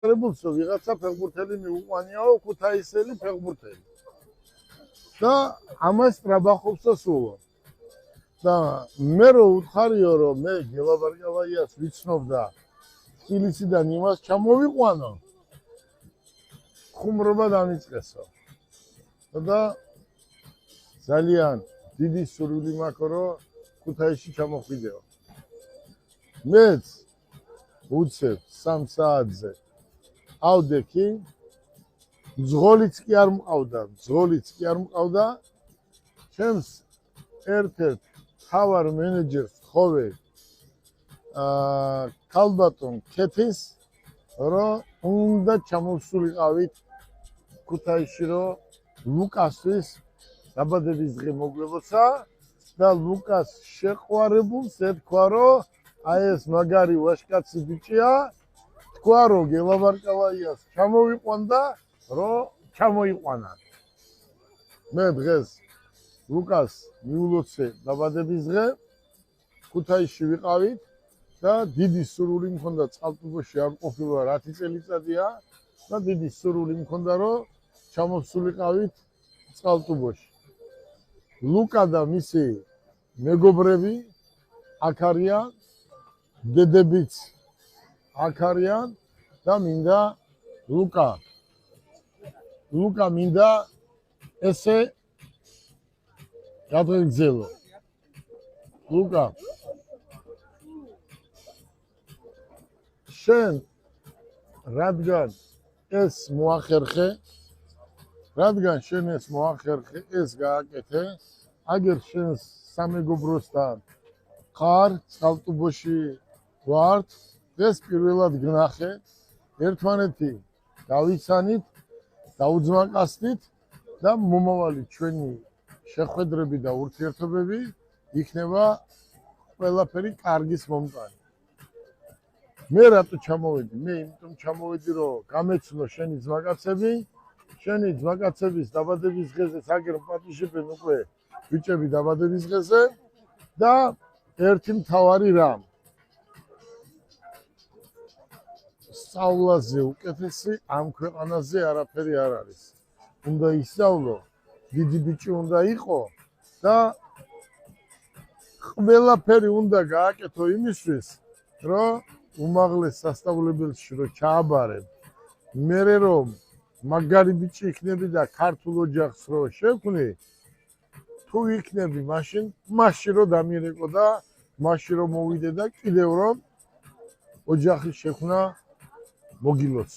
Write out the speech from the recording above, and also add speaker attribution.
Speaker 1: კრებულსო ვიღაცა ფეხბურთელი მიუყვანიაო ქუთაისელი ფეხბურთელი. და ამას ტრაბახობსა სულო. და მე რო უთხარიო რომ მე გელაბარგალაიას ვიცნობ და თბილისიდან იმას ჩამოვიყვანო. ხუმრობა დამიწყესო. და ძალიან დიდი სურვილი მაქვს რომ ქუთაისში ჩამოხვიდეო. მეც უცებ 3 საათზე ავდექი ძღოლიც კი არ მყავდა ჩემს ერთ-ერთ თავარ მენეჯერს ხოვე ქალბატონ ქეთის რომ უნდა ჩამოვსულიყავით ქუთაისში რომ ლუკასის დაბადების დღე მოგლებოცა და ლუკას შეყვარებულს ეთქვა რომ აი ეს მაგარი ვაჟკაცი ბიჭია თქვა რომ გელაბარკალაიას ჩამოვიყვანდა რომ ჩამოიყვანა. მე დღეს ლუკას მიულოცე დაბადების დღე ქუთაისში ვიყავით და დიდი სურვილი მქონდა წყალტუბოში არ ყოფილა 10 წელიწადია და დიდი სურვილი მქონდა რომ ჩამოვსულიყავით წყალტუბოში. ლუკა და მისი მეგობრები აქ არიან, დედებიც აქ არიან და მინდა ლუკა მინდა ესე გადღეგრძელო. ლუკა შენ რადგან შენ ეს მოახერხე ეს გააკეთე აგერ შენ სამეგობროსთან ხარ წყალტუბოში ვართ დღეს პირველად გნახეთ ერთმანეთი დავიცანით დაუძმაკასდით და მომავალი ჩვენი შეხვედრები და ურთიერთობები იქნება ყველაფერი კარგის მომწანი. მე რატო ჩამოვედი? მე იმიტომ ჩამოვედი რომ გამეცნო შენი ძმაკაცების დაბადების დღეზე საგერ პატიჟებენ უკვე ბიჭები დაბადების დღეზე და ერთი მთავარი რამ სწავლაზე უკეთესი ამ ქვეყანაზე არაფერი არ არის. უნდა ისწავლო, დიდი ბიჭი უნდა იყო და ყველაფერი უნდა გააკეთო იმისთვის, რომ უმაღლეს სასწავლებელში რომ ჩააბარებ. მერე რომ მაგარი ბიჭი იქნები და ქართულ ოჯახს რო შევქმნი, თუ იქნები მაშინ რომ დამიერეკო და მაშინ რომ მოვიდე და კიდევ რომ ოჯახის შექმნა მოგილოცო.